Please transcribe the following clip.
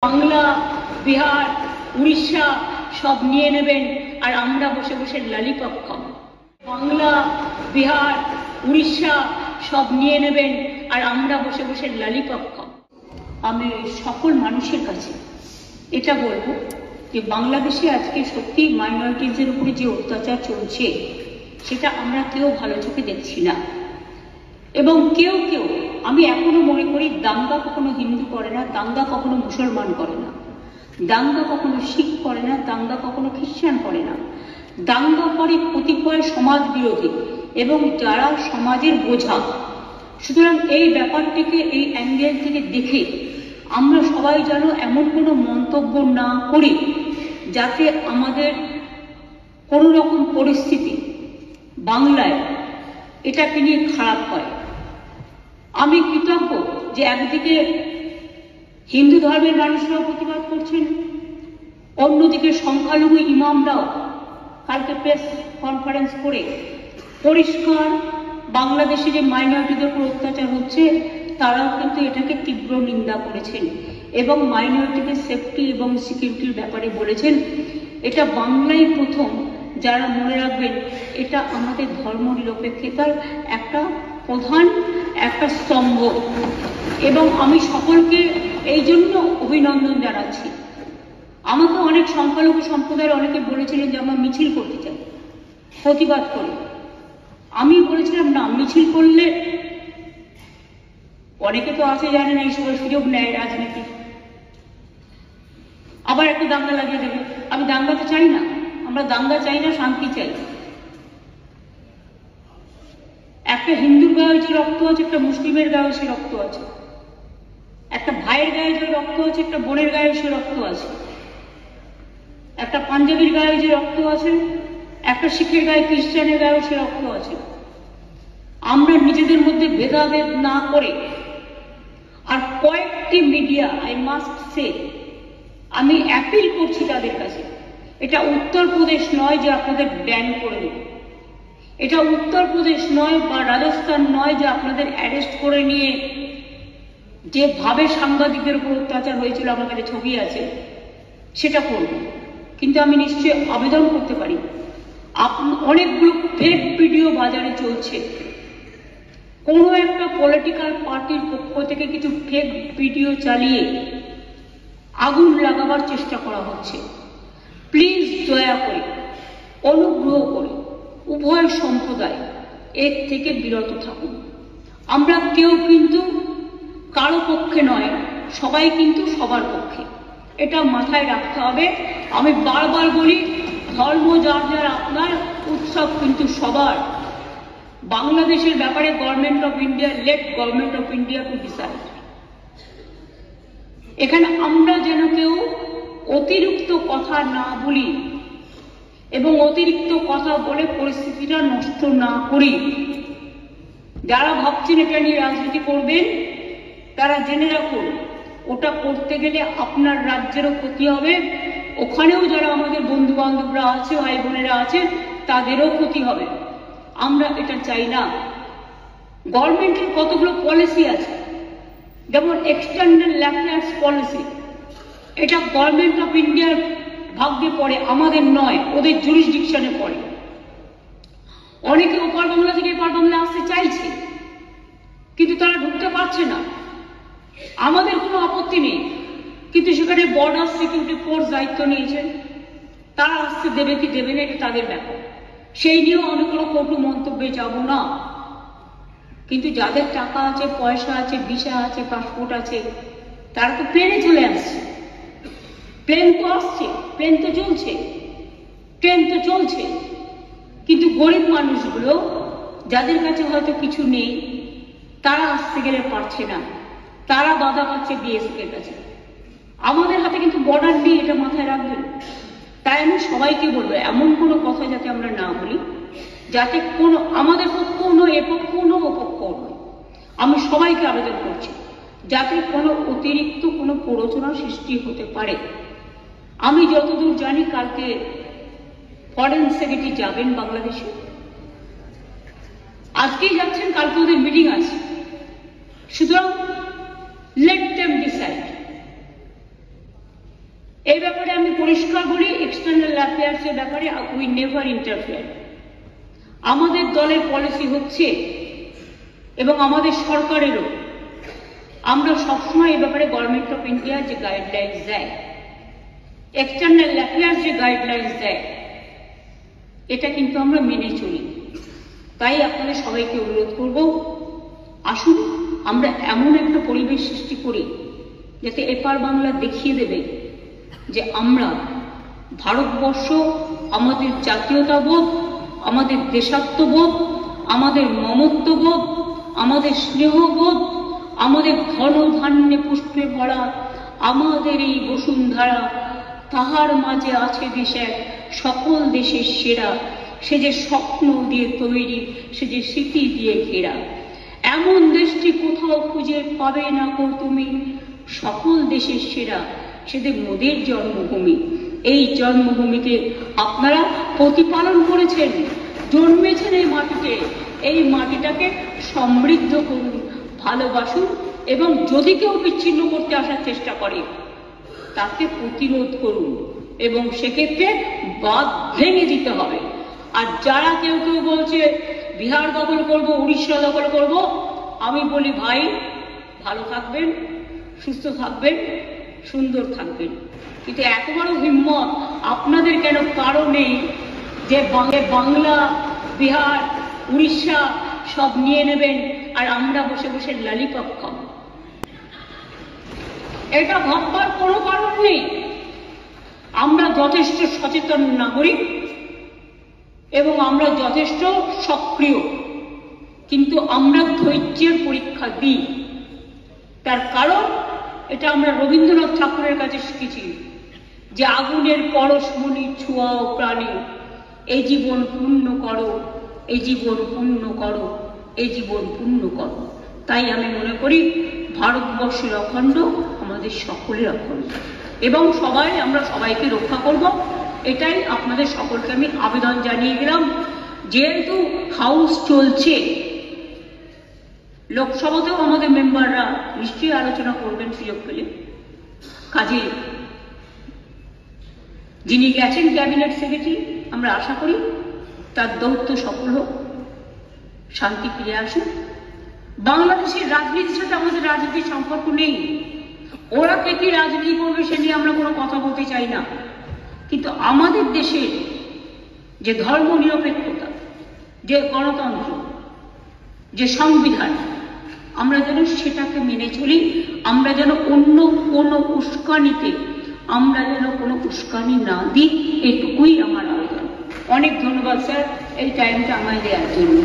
বাংলা, বিহার, উড়িষ্যা সব নিয়ে নেবেন আর আমরা বসে বসে ললিপপ খাবো। বাংলা, বিহার, উড়িষ্যা সব নিয়ে নেবেন আর আমরা বসে বসে ললিপপ খাবো। আমি সকল মানুষের কাছে এটা বলবো যে বাংলাদেশে আজকে সত্যি মাইনরিটিজের উপরে যে অত্যাচার চলছে সেটা আমরা কেউ ভালো চোখে দেখছি না। এবং কেউ কেউ, আমি এখনো মনে করি, দাঙ্গা কখনো হিন্দু করে না, দাঙ্গা কখনো মুসলমান করে না, দাঙ্গা কখনো শিখ করে না, দাঙ্গা কখনো খ্রিস্টান করে না। দাঙ্গা করে কতিপয় সমাজ বিরোধী এবং যারা সমাজের বোঝা। সুতরাং এই ব্যাপারটিকে এই অ্যাঙ্গেল থেকে দেখে আমরা সবাই যেন এমন কোনো মন্তব্য না করি যাতে আমাদের কোনো রকম পরিস্থিতি বাংলায় এটাকে নিয়ে খারাপ হয়। আমি কৃতজ্ঞ যে একদিকে হিন্দু ধর্মের মানুষরাও প্রতিবাদ করছেন, অন্যদিকে সংখ্যালঘু ইমামরাও কালকে প্রেস কনফারেন্স করে পরিষ্কার বাংলাদেশে যে মাইনরিটিদের উপর অত্যাচার হচ্ছে তারাও কিন্তু এটাকে তীব্র নিন্দা করেছেন এবং মাইনরিটিদের সেফটি এবং সিকিউরিটির ব্যাপারে বলেছেন। এটা বাংলায় প্রথম, যারা মনে রাখবেন এটা আমাদের ধর্মনিরপেক্ষতার একটা প্রধান একটা স্তম্ভ। এবং আমি সকলকে এই জন্য অভিনন্দন জানাচ্ছি। আমাকে অনেক সংখ্যালঘু সম্প্রদায়ের অনেকে বলেছিলেন যে আমরা মিছিল করতে চাই, প্রতিবাদ করি। আমি বলেছিলাম না, মিছিল করলে অনেকে তো আছে জানে না, এই সময় সুযোগ নেয় রাজনীতি, আবার একটু দাঙ্গা লাগিয়ে দেবে। আমি দাঙ্গা তো চাই না, আমরা দাঙ্গা চাই না, শান্তি চাই। একটা হিন্দুর গায়ে যে রক্ত আছে, একটা মুসলিমের গায়ে সে রক্ত আছে, একটা ভাইয়ের গায়ে যে রক্ত আছে, একটা বোনের গায়ে সে রক্ত আছে, একটা পাঞ্জাবির গায়ে যে রক্ত আছে, একটা শিখের গায়ে, খ্রিস্টানের গায়েও সে রক্ত আছে। আমরা নিজেদের মধ্যে ভেদাভেদ না করে, আর কয়েকটি মিডিয়া, আই মাস্ট সে, আমি অ্যাপিল করছি তাদের কাছে, এটা উত্তরপ্রদেশ নয় যে আপনাদের ব্যান করে দেব, এটা উত্তরপ্রদেশ নয় বা রাজস্থান নয় যে আপনাদের অ্যারেস্ট করে নিয়ে যেভাবে সাংবাদিকদের উপর অত্যাচার হয়েছিল, আমার কাছে ছবি আছে, সেটা করব। কিন্তু আমি নিশ্চয়ই আবেদন করতে পারি, অনেকগুলো ফেক ভিডিও বাজারে চলছে, কোনো একটা পলিটিক্যাল পার্টির পক্ষ থেকে কিছু ফেক ভিডিও চালিয়ে আগুন লাগাবার চেষ্টা করা হচ্ছে। প্লিজ দয়া করে, অনুগ্রহ করে উভয় সম্প্রদায় এর থেকে বিরত থাকুন। আমরা কেউ কিন্তু কারো পক্ষে নয়, সবাই কিন্তু সবার পক্ষে, এটা মাথায় রাখতে হবে। আমি বারবার বলি, ধর্ম যার যার আপনার, উৎসব কিন্তু সবার। বাংলাদেশের ব্যাপারে government of India, late government of India to decide. এখানে আমরা যেন কেউ অতিরিক্ত কথা না বলি এবং অতিরিক্ত কথা বলে পরিস্থিতিটা নষ্ট না করি। যারা ভাবছেন এটা নিয়ে রাজনীতি করবেন তারা জেনে রাখুন, ওটা করতে গেলে আপনার রাজ্যেরও ক্ষতি হবে, ওখানেও যারা আমাদের বন্ধু বান্ধবরা আছে, ভাই বোনেরা আছে, তাদেরও ক্ষতি হবে। আমরা এটা চাই না। গভর্নমেন্টের কতগুলো পলিসি আছে, যেমন এক্সটার্নাল অ্যাফেয়ার্স পলিসি, এটা গভর্নমেন্ট অফ ইন্ডিয়ার ভাগ্যে পড়ে, আমাদের নয়, ওদের জুরিসডিকশনে পড়ে। অনেকে ওপার বাংলা থেকে এপার বাংলা আসতে চাইছে কিন্তু তারা ঢুকতে পারছে না। আমাদের কোনো আপত্তি নেই, কিন্তু সেখানে বর্ডার সিকিউরিটি ফোর্স দায়িত্ব নিয়েছেন, তারা আসতে দেবে কি দেবে না এটা তাদের ব্যাপার, সেই নিয়েও আমি কোনো কটু মন্তব্যে যাব না। কিন্তু যাদের টাকা আছে, পয়সা আছে, ভিসা আছে, পাসপোর্ট আছে, তারা তো প্লেনে চলে আসছে। প্লেন তো আসছে, প্লেন তো চলছে, ট্রেন তো চলছে, কিন্তু গরিব মানুষগুলো যাদের কাছে হয়তো কিছু নেই, তারা আসতে গেলে পারছে না, তারা বাধা পাচ্ছে বিএসএফ এর কাছে। আমাদের হাতে কিন্তু বর্ডার নেই, এটা মাথায় রাখবেন। তাই আমি সবাইকে বলবো, এমন কোনো কথা যাতে আমরা না বলি যাতে কোনো আমাদের পক্ষও নয়, এ পক্ষও নয়, ও পক্ষও নয়। আমি সবাইকে আবেদন করছি যাতে কোনো অতিরিক্ত কোনো প্ররোচনা সৃষ্টি হতে পারে। আমি যতদূর জানি কালকে ফরেন সেক্রেটারি যাবেন বাংলাদেশে, আজকেই যাচ্ছেন, কালকে ওদের মিটিং আছে। সুতরাং লেট দেম ডিসাইড। এই ব্যাপারে আমি পরিষ্কার বলি, এক্সটার্নাল অ্যাফেয়ার্সের ব্যাপারে উই নেভার ইন্টারফেয়ার। আমাদের দলের পলিসি হচ্ছে, এবং আমাদের সরকারেরও, আমরা সবসময় এই ব্যাপারে গভর্নমেন্ট অফ ইন্ডিয়া যে গাইডলাইন্স দেয়, এক্সটার্নাল অ্যাফেয়ার্স যে গাইডলাইন্স দেয়, এটা কিন্তু আমরা মেনে চলি। তাই আপনাদের সবাইকে অনুরোধ করব, আসুন আমরা এমন একটা পরিবেশ সৃষ্টি করি যাতে এপার বাংলা দেখিয়ে দেবে যে আমরা ভারতবর্ষ, আমাদের জাতীয়তাবোধ, আমাদের দেশাত্মবোধ, আমাদের মমত্ববোধ, আমাদের স্নেহবোধ, আমাদের ধন ধান্যে পুষ্পে ভরা আমাদের এই বসুন্ধরা, তাহার মাঝে আছে দেশের সকল দেশের সেরা, সে যে স্বপ্ন দিয়ে তৈরি, সে যে স্মৃতি দিয়ে ঘেরা। এমন দেশটি কোথাও খুঁজে পাবে না কো তুমি, সকল দেশের সেরা, সেদের মোদের জন্মভূমি। এই জন্মভূমিকে আপনারা প্রতিপালন করেছেন, জন্মেছেন এই মাটিতে। এই মাটিটাকে সমৃদ্ধ করুন, ভালোবাসুন, এবং যদি কেউ বিচ্ছিন্ন করতে আসার চেষ্টা করে তাকে প্রতিরোধ করুন, এবং সেক্ষেত্রে বাঁধ ভেঙে দিতে হবে। আর যারা কেউ কেউ বলছে বিহার দখল করব, উড়িষ্যা দখল করব, আমি বলি ভাই, ভালো থাকবেন, সুস্থ থাকবেন, সুন্দর থাকবেন, কিন্তু এত বড় হিম্মত আপনাদের কেন? কারণ নেই যে বাংলা, বিহার, উড়িষ্যা সব নিয়ে নেবেন আর আমরা বসে বসে ললিপপ খাবো। এটা ভাববার কোনো কারণ নেই। আমরা যথেষ্ট সচেতন নাগরিক এবং আমরা যথেষ্ট সক্রিয়, কিন্তু আমরা ধৈর্যের পরীক্ষা দিই। তার কারণ এটা আমরা রবীন্দ্রনাথ ঠাকুরের কাছে শিখেছি যে আগুনের পরশমণি ছোঁয়াও প্রাণে, এই জীবন পূর্ণ করো, এই জীবন পূর্ণ করো, এই জীবন পূর্ণ করো। তাই আমি মনে করি ভারতবর্ষের অখণ্ড আমাদের সকলের অখণ্ড, এবং আমরা সবাইকে রক্ষা করব। এটাই আপনাদের সকলকে আমি আবেদন জানিয়ে গেলাম। যেহেতু হাউস চলছে, লোকসভাতেও আমাদের মেম্বাররা নিশ্চয়ই আলোচনা করবেন সুযোগ পেলে। কাজে যিনি গেছেন ক্যাবিনেট সেক্রেটারি, আমরা আশা করি তার দৌত্য সফল হোক, শান্তি ফিরে আসুক। বাংলাদেশের রাজনীতির সাথে আমাদের রাজনীতির সম্পর্ক নেই। ওরা কে কি রাজনীতি করবে সে নিয়ে আমরা কোনো কথা বলতে চাই না, কিন্তু আমাদের দেশের যে ধর্ম নিরপেক্ষতা, যে গণতন্ত্র, যে সংবিধান, আমরা যেন সেটাকে মেনে চলি। আমরা যেন অন্য কোনো উস্কানিতে কোনো উস্কানি না দিই, এটুকুই আমার আবেদন। অনেক ধন্যবাদ স্যার এই টাইমটা আমায় দেওয়ার জন্য।